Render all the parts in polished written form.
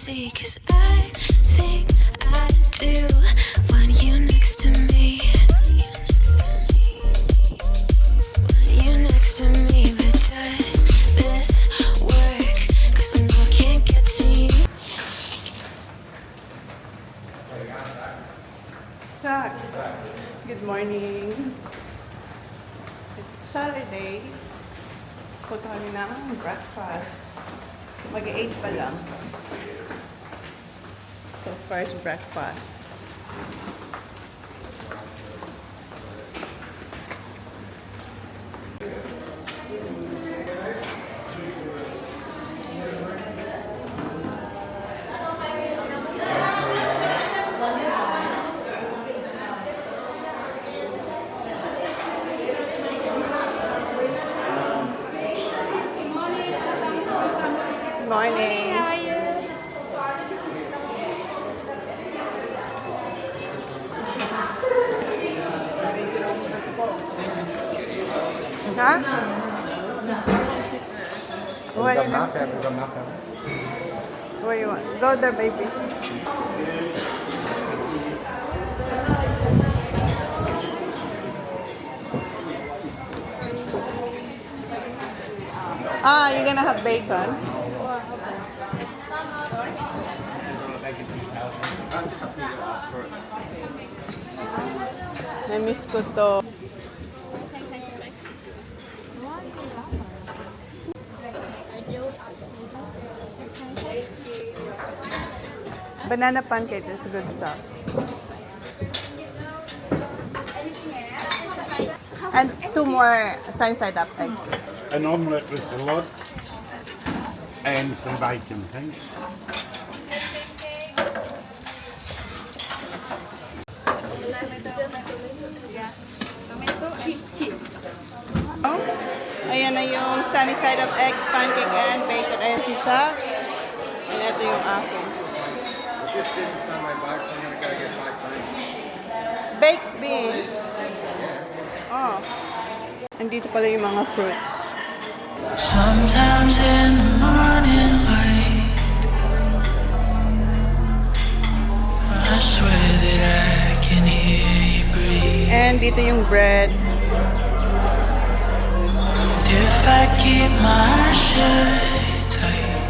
see, 'cause I think I do want you next to me. Want you next to me, but does this work? 'Cause I know I can't get to you. Zach, good morning. It's Saturday. Punta kami ng breakfast. Mag-8 pa lang. So, first breakfast. Morning. How are you? Ha? We've What got you muffin. We've got muffin. What do you want? Go there, baby. Ah, you're gonna have bacon? Na-miss ko to. Banana pancake is good stuff. And 2 more side up eggs, please. An omelette with salad and some bacon, thanks. Oh, ayan na yung sunny side up eggs, pancake, and bacon. Ayan si Zach. And ito yung akin. Just sitting on my box. I'm gonna go get my plate. Baked beans. Oh. Andito pala yung mga fruits. Sometimes in the morning light, I swear that I can hear you breathe. And dito yung bread. And if I keep my shirt tight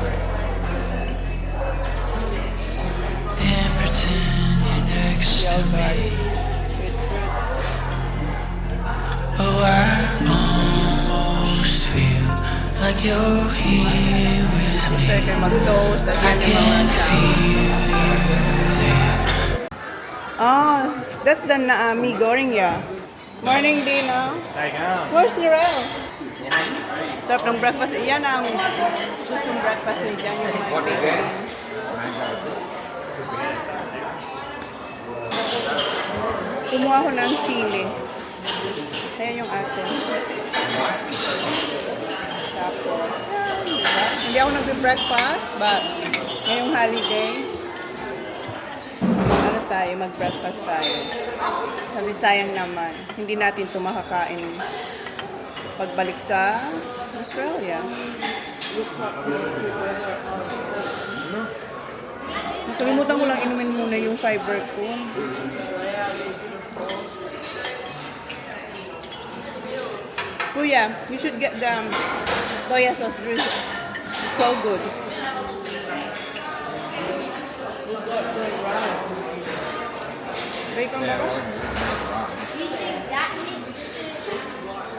and pretend you're next to me, oh, I almost feel like you're here with me. Pwede kayo mag-toast. At I yan yung can mga feel you there. Oh, that's the mi goreng, yeah. Morning, Dino. Where's Narelle? Sarap ng breakfast. Yan ang gustong breakfast ni Jan. Yung mga bacon. Kumuha ko ng sili. Ayan yung atin. Tapos, diba? Hindi ako nagbe-breakfast, but ngayong holiday, ano tayo, mag-breakfast tayo. Sabi, sayang naman. Hindi natin ito makakain pagbalik sa Australia. Nakalimutan ko lang inumin muna yung fiber ko. Kuya, you should get the soya sauce. It's so good. Bacon ba ba?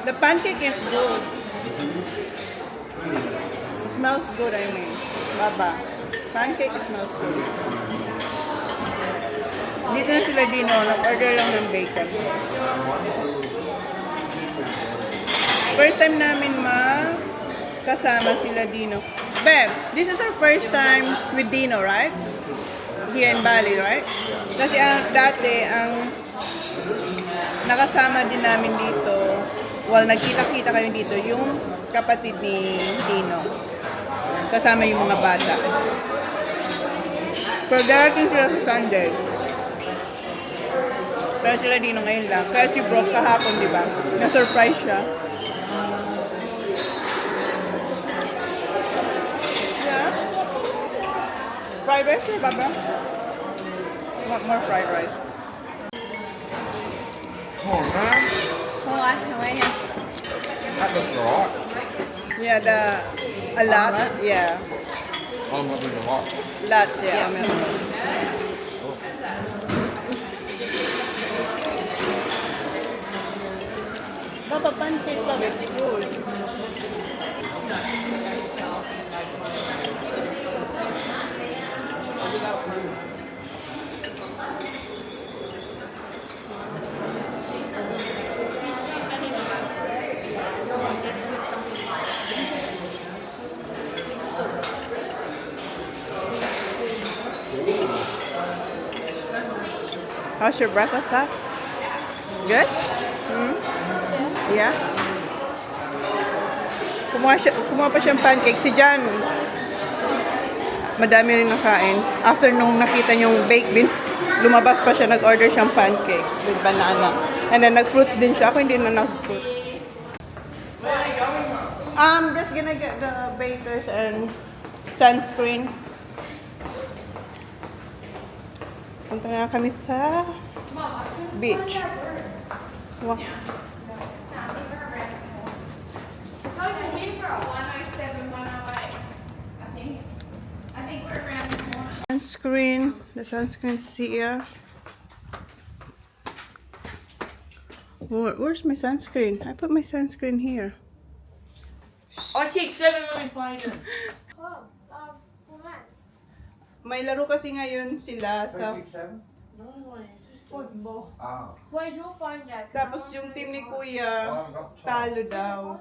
The pancake is good. It smells good, I mean. Baba. Pancake smells good. Dito na sila Dino. Nag-order lang ng bacon. First time namin kasama sila Dino. Beb, this is our first time with Dino, right? Here in Bali, right? Kasi dati, ang nakasama din namin dito, well, nagkita-kita kayo dito, yung kapatid ni Dino. Kasama yung mga bata. Pero darating sila sa Sunday. Pero sila Dino ngayon lang. Kaya si Brock kahapon, di ba? Na-surprise siya. fried rice, sir, Papa? Want more fried rice? Come on, man. Ủa, ngồi nha. That looks alright. Yeah, a lot. Yeah, I'm not doing a lot. lots. Yeah. Papa, pancake love, it's good. How's your breakfast, huh? Good? Yeah? Kumuha pa siyang pancake. Si John, madami rin nakain. After nung nakita niyong baked beans, lumabas pa siya, nag-order siyang pancakes with banana. And then nag-fruits din siya. Ako hindi na nag-fruits. Just gonna get the bakers and sunscreen. Punta na kami sa beach. Wow. It's over here for a 107, 108. I think we're around the corner. Sunscreen. The sunscreen's here. Where's my sunscreen? I put my sunscreen here. I kicked 7 when we played them. May laro kasi ngayon sila sa... No, it's just football. Ah. Where's your phone, Dad? Tapos yung team ni Kuya, talo daw.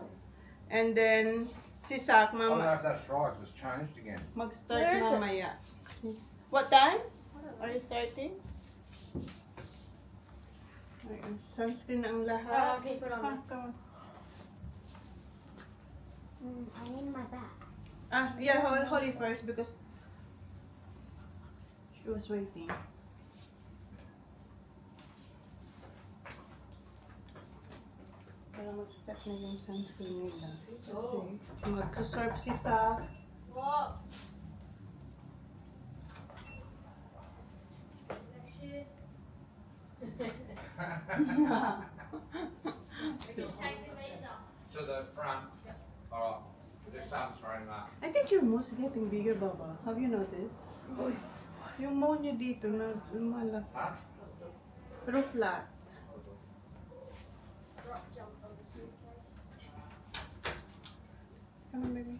And then, si Sak, I don't know mama, if that's right, it's changed again. mag-start Where is it? mamaya. What time? Are you starting? Ayan, sunscreen na ang lahat. Okay, put on. Come on. I need my back. Yeah, hold it first because she was waiting. Para mag-set na yung sunscreen nila. Kasi mag-serve si Sak. What? To the front. Alright. Just transferring that. I think your mood's getting bigger, Baba. Have you noticed? Yung mood niya dito na lumalaki. Huh? Pero flat. Come on, baby.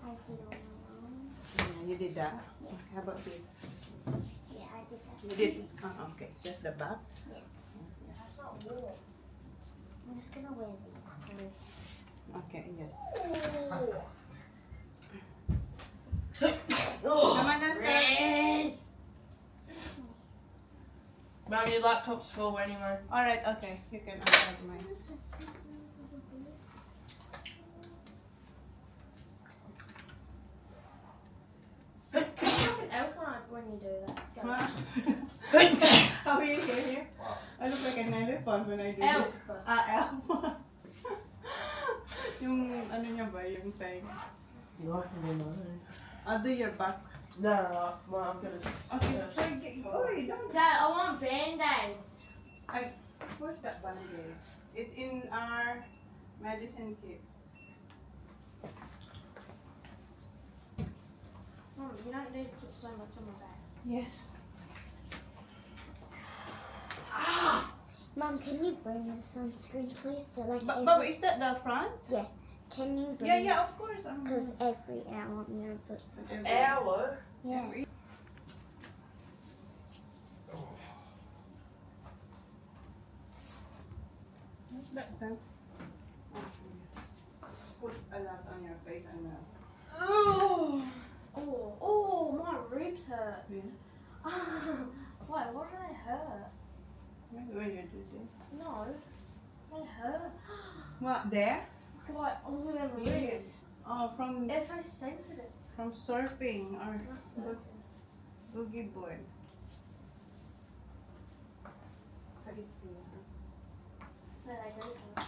I did on my own. Yeah, you did that. Okay, how about this? Yeah, I did that. You did? Okay. Just the back? That's not warm. I'm just gonna wear these. Okay, yes. Come on, sir. Yes! Mum, your laptop's full anyway. Alright, okay. You can unplug mine. Something else when you do that. Go. How are you here? Wow. I look like an elephant when I do Elf. this. Elf. Yung ano niya ba, yung thing. You like it or not? I'll do your back. No, well, I'm gonna. Okay, so oy, don't. Dad, I want band-aids. Where's that band-aid? It's in our medicine kit. Mom, you don't need to put so much on my back. Yes. Mom, can you bring the sunscreen, please? So like, Baba, is that the front? can you bring? Yeah, of course. Because every hour I'm gonna put sunscreen. Hour? Yeah. What's that sense? Put a lot on your face and Oh, my ribs hurt. Yeah. Why? Why do they hurt? When you do this. No, they hurt. What, there? Like all of them ribs. Oh, from They're so sensitive. surfing or boogie board. No, they don't hurt.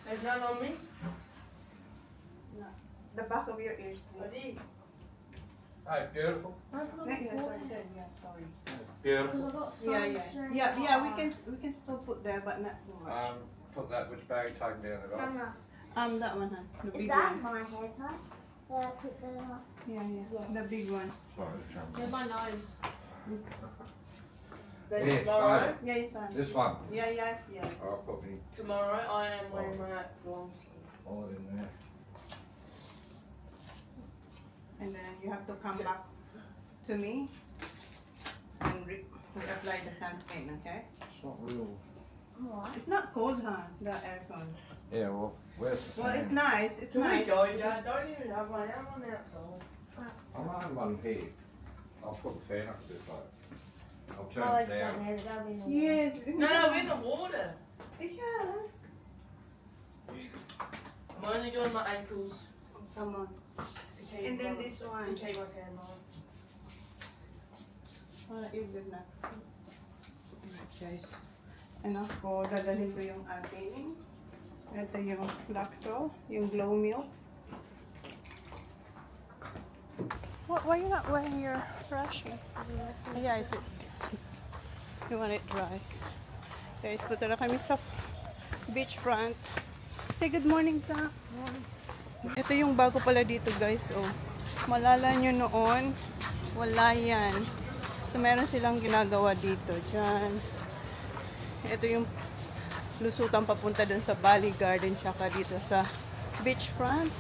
There's none on me? No. the back of your ears, please. Hey, beautiful. Sorry. Beautiful. Yeah, we can still put there, but not too much. Put that, which bag are you taking down at all? Mama, That one, huh? The is big that one. my hair tie? That I put the Yeah, the big one. Sorry, Get my nose. Yeah, Then tomorrow, Yeah, son. This one. Yeah, yes. I'll put me tomorrow I am wearing my gloves. all in there. And then you have to come back to me and reapply the sunscreen, okay? It's not real. What? It's not cold, huh? The aircon. Yeah, well, where's the Well, fan? it's nice. It's Can we nice. go, Dad? Don't even have one. Have one outside. I'm not having one here. I'll put the fan up a bit, like. I'll turn Oh, it it's down. down here. That'll be Yes. No, we're in the water. Yes. I'm only doing my ankles. Come on. To keep And then my- this To one. keep my tan line. You're good na. Alright, guys. Ano ko, dadalhin ko yung ating. Ito yung Laxo, yung Glow Milk. Why you not wearing your brushing? Yeah, is it? You want it dry. Guys, punta na kami sa beachfront. Say good morning, Sa. Ito yung bago pala dito, guys. Oh. Malala nyo noon, wala yan. So, meron silang ginagawa dito. Diyan. Ito yung lusutan papunta dun sa Bali Garden, tsaka dito sa beachfront.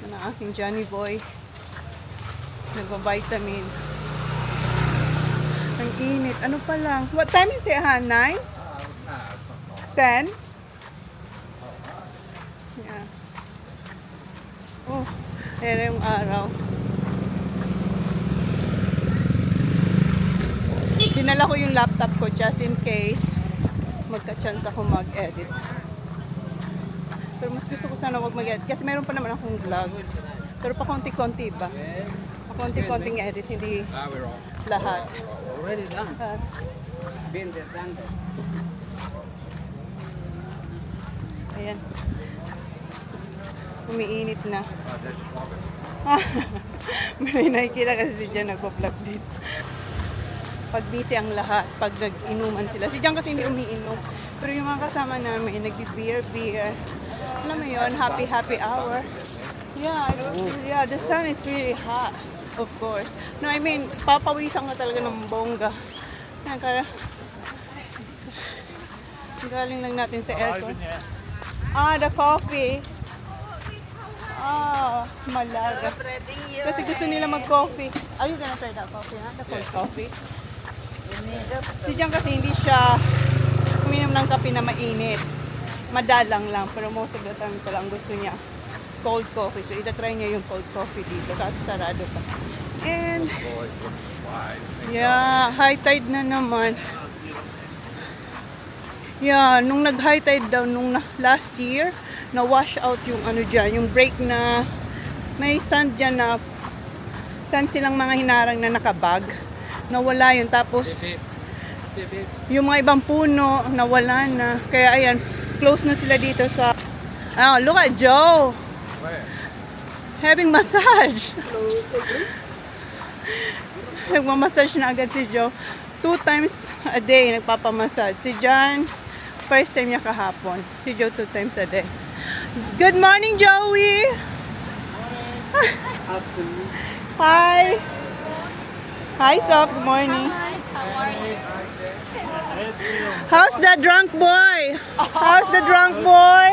Yan ang aking Johnny Boy. Nagva-vitamins. Ang init. Ano pa lang? What time is it, ha? 9? 10? Yeah. Oh, ayan na yung araw. Dinala ko yung laptop ko just in case magka-chance ako mag-edit. Pero mas gusto ko sana wag mag-edit kasi meron pa naman akong vlog. Pero pa konti-konti ba? Pa konti-konting edit, hindi We're all lahat. already done. Been there, done that. Ayan. Umiinit na. May nakikita kasi si Jan nagpo-vlog dito. Pag busy ang lahat, pag nag-inuman sila. Si Jan kasi hindi umiinom. Pero yung mga kasama namin, nag-beer. Alam mo yun, happy hour. Yeah, the sun is really hot, of course. No, I mean, papawisan ka talaga ng bongga. Yan, kaya galing lang natin sa aircon. The coffee. Malaga. Kasi gusto nila mag-coffee. Are you gonna try that coffee, ha? The cold coffee? Si Jan kasi hindi siya uminom ng kape na mainit. Madalang lang. Pero most of the time pala ang gusto niya cold coffee. So, itatry niya yung cold coffee dito. Kaso sarado pa. And, yeah, high tide na naman. Yeah, nung nag-high tide daw nung last year, na-wash out yung ano dyan, yung break na may sand dyan na sand silang mga hinarang na nakabag. Nawala yun. Tapos, yung mga ibang puno, nawala na. Kaya ayan, close na sila dito sa... Oh, look at Joe! Having massage! Nagmamassage na agad si Joe. 2 times a day nagpapamassage. Si John, first time niya kahapon. Si Joe 2 times a day. Good morning, Joey! Hi! Hi, Sof. Good morning. How's the drunk boy? How's the drunk boy?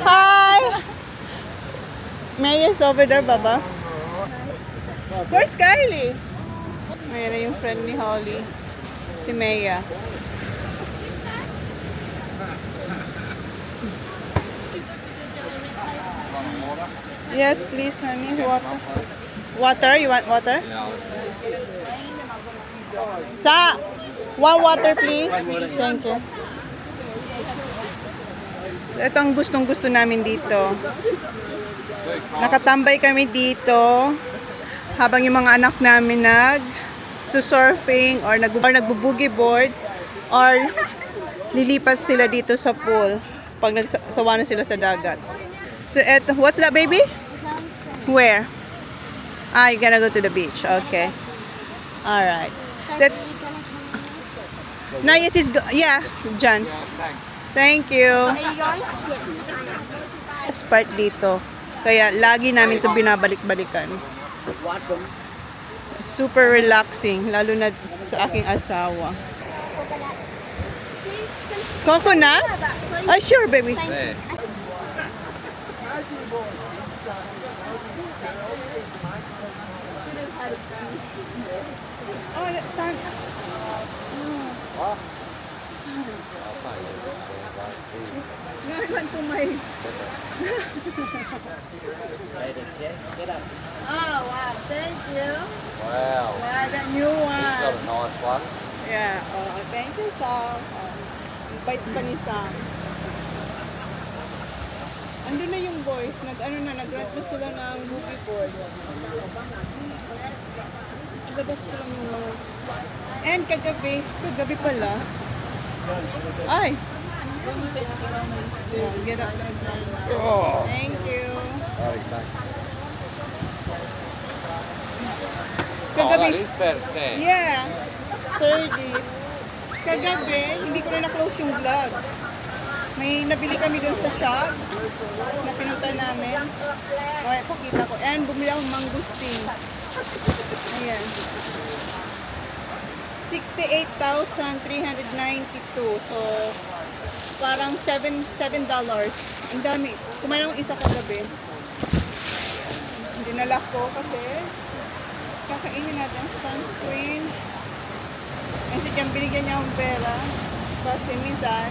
Hi! May is over there, Baba. Where's Kylie? Ayan na yung friend ni Holly. Si Maya. Yes, please, honey. Water. Water? You want water? Sa! One water, please. Thank you. Ito ang gustong-gusto namin dito. Nakatambay kami dito habang yung mga anak namin nag-surfing or nagbo-boogie board or lilipat sila dito sa pool pag nagsawa na sila sa dagat. So, eto, what's that, baby? Where? Ah, you're gonna go to the beach. Okay. All right. So, That, are you gonna come with me? now yes, is yeah, John. Thank you. Are you going? Best part dito. Kaya lagi namin 'to binabalik-balikan. Super relaxing, lalo na sa aking asawa. Coconut? Ah, sure, baby. There. Oh, that's sun. No, I went to my... Oh, wow. Thank you. Wow. Wow, that new Got one. a nice one. Yeah. Oh, thank you, Sam. Ang bait pa ni Sam. Andun na yung boys. Nag-rent na sila ng movie board. Labas ko lang yung mga... And kagabi pala. Ay! Yeah, get up. Oh. Thank you. Alright, thanks. Oh, that Kagabi, is better sand. yeah, sturdy. Kagabi, hindi ko na na-close yung vlog. May nabili kami doon sa shop na pinunta namin. Okay, pakita ko. And bumili akong mangustin. Ayan. 68,392. So, parang $7. Ang dami. Kumain akong isa kagabi. Dinala ko kasi kakainin natin sunscreen. Kasi dyan binigyan niya akong pera. Kasi minsan,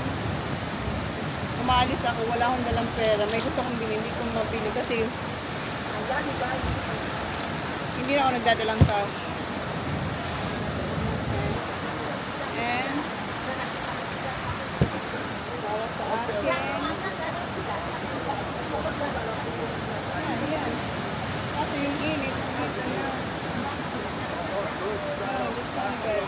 umaalis ako, wala akong dalang pera. May gusto kong bilhin, hindi ko mabili kasi hindi na ako nagdadalang cash. And para sa akin. Ayan. Kasi yung init, ito na. Oh, this one good.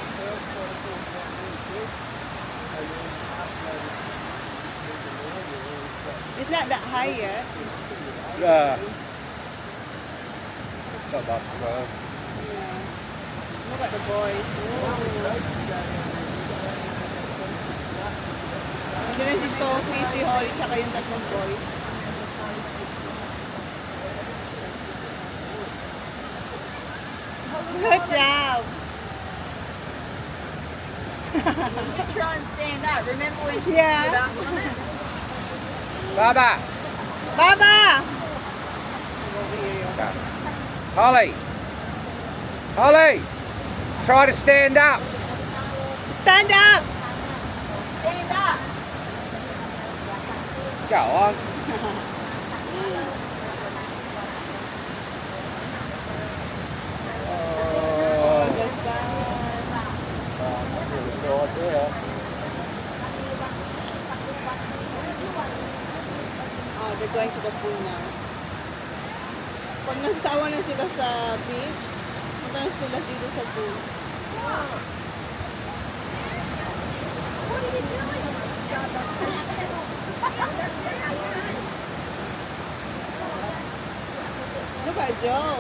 It's not that high yet. Yeah. Not that slow. Yeah. Look at the boys. Nandiyan na si Sophie, si Holly, tsaka yung tatlong boys. Good job! Try and stand up. Remember when she Yeah. stood up? Baba! Baba! Holly! Holly! Try to stand up! Stand up! Stand up. Go on. Oh, the sun. Oh, they're going to the pool now. Pag nagsawa na sila sa beach, punta na sila dito sa pool. Look at Joe.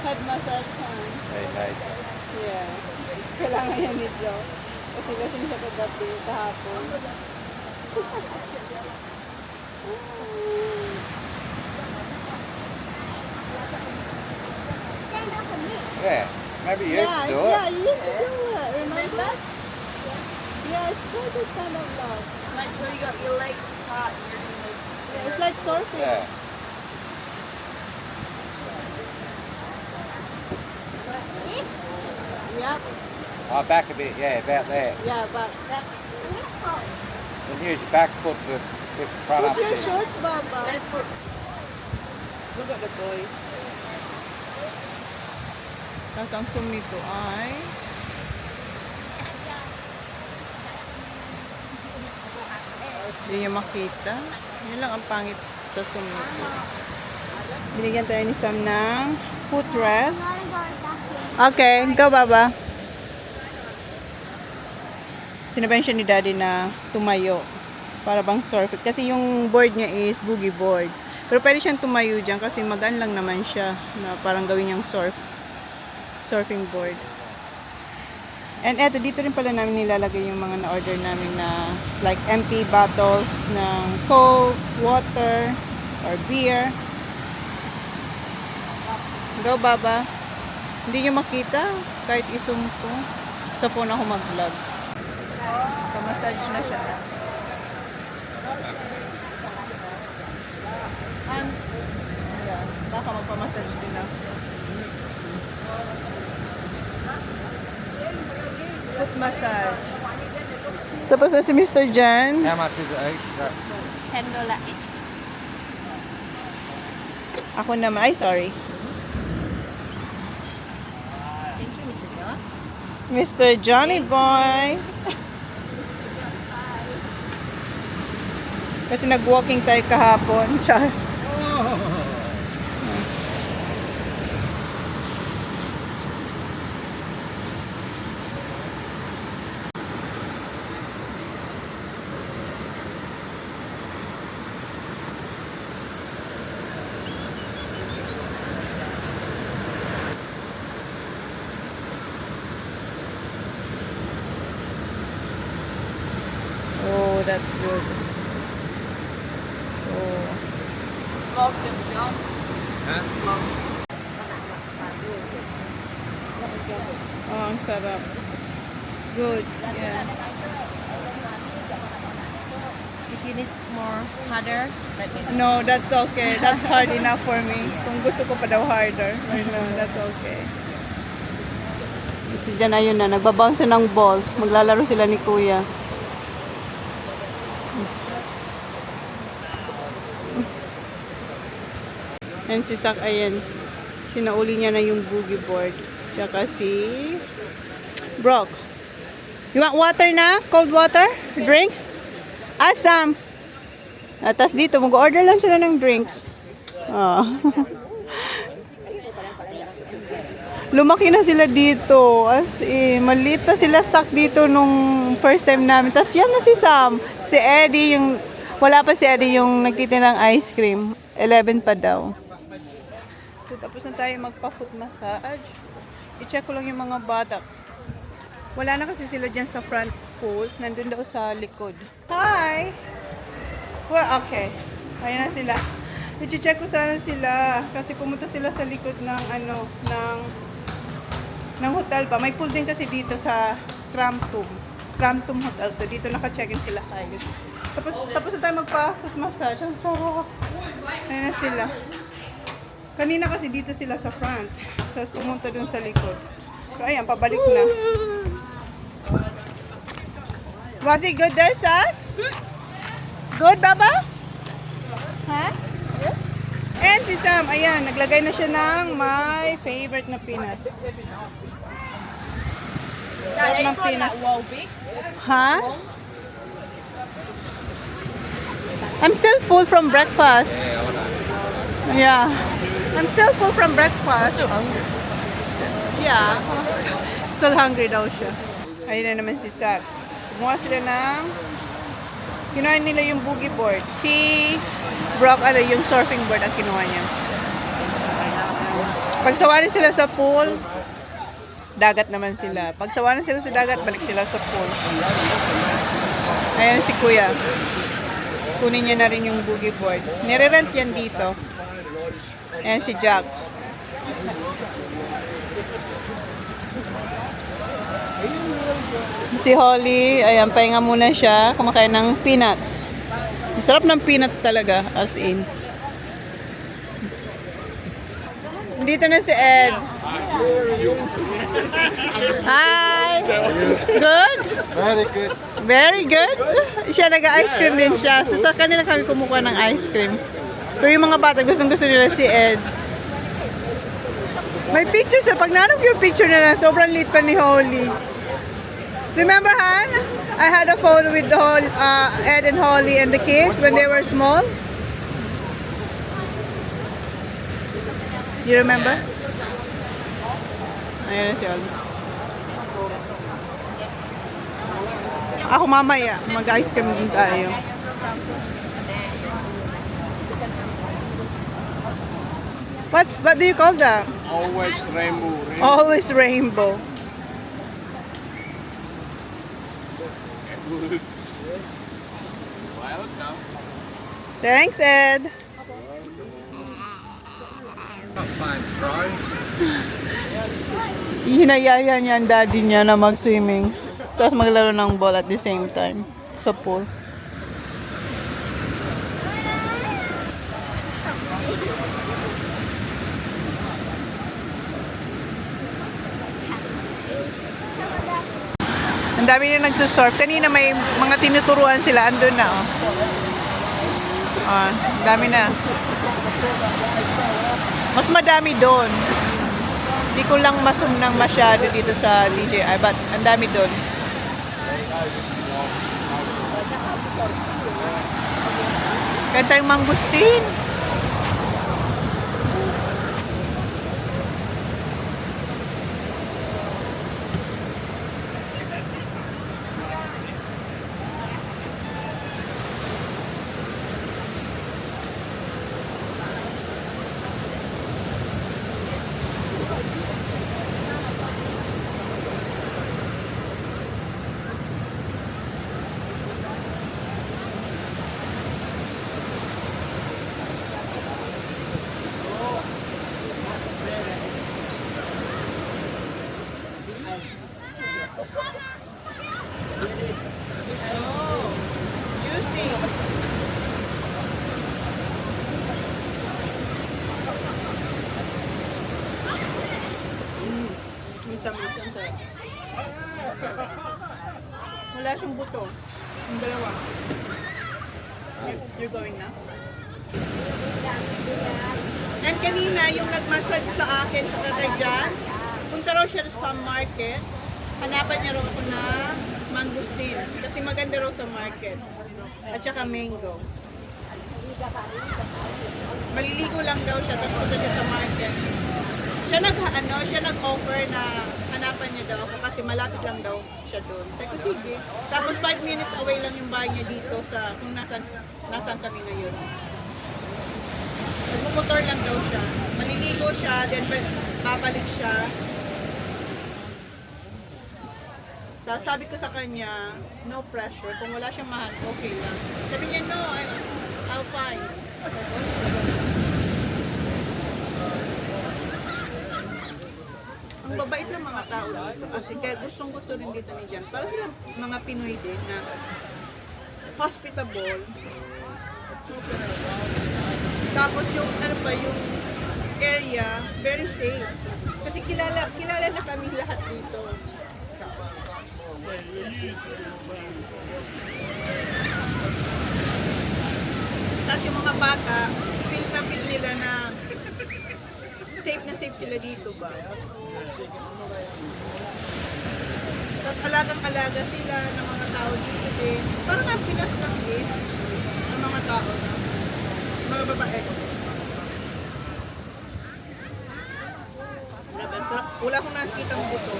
Head massage time. Hey, hey. Yeah. Kailangan yan ni Joe. Kasi lasing siya kagabi, kahapon. Yeah, maybe you Yeah, used to do it. yeah, you used to do it, remember? Yeah, it's good to stand up dog. Make sure you got your legs apart and you're in the Yeah, it's like surfing. Yeah. Yep. Oh, back a bit, yeah, about there. Yeah, but Then use your back foot to lift the front up. put your there. shorts, Baba. left foot. Look at the boys. Tapos ang zoom nito ay hindi niyo makita. Yun lang ang pangit sa zoom nito. Binigyan tayo ni Sam ng footrest. Okay, go Baba. Sinabayan siya ni Daddy na tumayo para bang surf. Kasi yung board niya is boogie board. Pero pwede siyang tumayo dyan kasi magaan lang naman siya na parang gawin niyang surfing board. And eto, dito rin pala namin nilalagay yung mga na-order namin na like empty bottles ng Coke, water, or beer. Go, Baba. Hindi nyo makita kahit i-zoom ko. Sa phone ako mag-vlog. Pamassage na siya. Ayan, baka magpamassage din ako. Foot massage. Tapos na si Mr. Jan. How much is it each? $10 each. Ako naman. Ay, sorry. Thank you, Mr. John. Mr. Johnny Boy. Kasi nag-walking tayo kahapon. Char. Oh, that's good. Oh. Oh, ang sarap. It's good. Yeah. If you need more harder, let me know. No, that's okay. That's hard enough for me. Kung gusto ko pa daw harder. Right now, that's okay. Si Jan, ayun na. Nagbabounce ng balls. Maglalaro sila ni Kuya. And si Sak, ayan. Sinauli niya na yung boogie board. Tsaka si Brock. You want water na? Cold water? Drinks? Asam! Tapos dito, mag-order lang sila ng drinks. Oh. Lumaki na sila dito. As in, maliit pa sila Sak dito nung first time namin. Tapos yan na si Sam. Si Eddie, yung... Wala pa si Eddie yung nagtitinang ice cream. 11 pa daw. So, tapos na tayo magpa-foot massage. I-check ko lang yung mga bata. Wala na kasi sila dyan sa front pool. Nandun daw sa likod. Hi! Well, okay. Ayan na sila. I-check ko sana sila. Kasi pumunta sila sa likod ng ng hotel pa. May pool din kasi dito sa Crampton. Crampton Hotel to. Dito naka-check-in sila kayo. Tapos na tayo magpa-foot massage. Ang sarap. Ayan na sila. Kanina kasi dito sila sa front. Tapos pumunta dun sa likod. So ayan, pabalik na. Was it good there, Sat? Good, Baba? Ha? And si Sam, ayan, naglagay na siya ng my favorite na peanuts. Sarap ng peanuts. Ha? I'm still full from breakfast. Yeah. I'm still full from breakfast. Still hungry. Yeah. Still hungry daw siya. Ayun na naman si Sat. Kumuha sila ng... Kinuha nila yung boogie board. Si Brock, yung surfing board ang kinuha niya. Pagsawarin sila sa pool, dagat naman sila. Pagsawarin sila sa dagat, balik sila sa pool. Ayan si Kuya. Kunin niya na rin yung boogie board. Nire-rent yan dito. Ayan si Jack. Si Holly, ayan, pahinga muna siya. Kumakain ng peanuts. Masarap ng peanuts talaga, as in. Dito na si Ed. Hi! Good? Very good. Very good? Siya nag-ice cream din siya. So sa kanila kami kumukuha ng ice cream. Pero yung mga bata, gustong-gusto nila si Ed. May pictures eh. Pag nanap yung picture nila, sobrang liit pa ni Holly. Remember, Han? I had a photo with Ed and Holly and the kids when they were small. You remember? Ayan na si Holly. Ako mamaya, mag-ice cream din tayo. What do you call that? Always rainbow. Always rainbow. Welcome. Thanks, Ed. Fine, try. Hinayaya niya ang daddy niya na mag-swimming. Tapos maglaro ng ball at the same time sa pool. Ang dami na nagsusurf. Kanina may mga tinuturuan sila. Andun na, oh. Ah, dami na. Mas madami doon. Hindi ko lang masumnang masyado dito sa DJI, but ang dami doon. Ganda yung mangustin. Wala siyang buto. Yung dalawa. You're going na? And kanina, yung nag-massage sa akin sa Kakajan, punta raw siya sa market. Hanapan niya raw ako na mangustin. Kasi maganda raw sa market. At saka mango. Maliligo lang daw siya, tapos punta siya sa market. Siya nag-offer na hanapan niya daw ako kasi malapit lang daw siya doon. Sabi ko, sige. Tapos 5 minutes away lang yung bahay niya dito sa kung nasaan kami ngayon. Nagmumotor lang daw siya. Maliligo siya, then babalik siya. Tapos sabi ko sa kanya, no pressure. Kung wala siyang mahal, okay lang. Sabi niya, no, I'll find. Ang babait ng mga tao dito. Kasi kaya gustong-gusto rin dito ni Jan. Para silang mga Pinoy din na hospitable. Tapos yung ano pa, yung area, very safe. Kasi kilala na kami lahat dito. Tapos yung mga bata, feel na feel nila na safe sila dito ba? Tapos alagang-alaga sila ng mga tao dito din. Parang ang Pinas lang din ng mga tao na mga babae. Wala akong nakikita ng buto.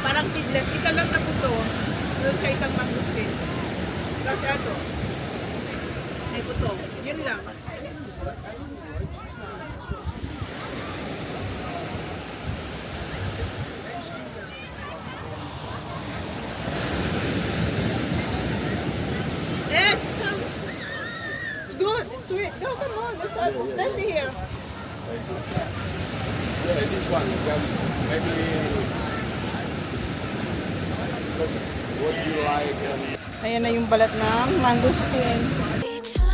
Parang seedless. Isa lang na buto doon sa isang mangustin. Kasi ato, may buto. Yun lang. Yes! It's good. It's sweet. No, come on. Let's see here. Yeah, this one, just maybe what you like and Ayan na yung balat ng mangustin. Between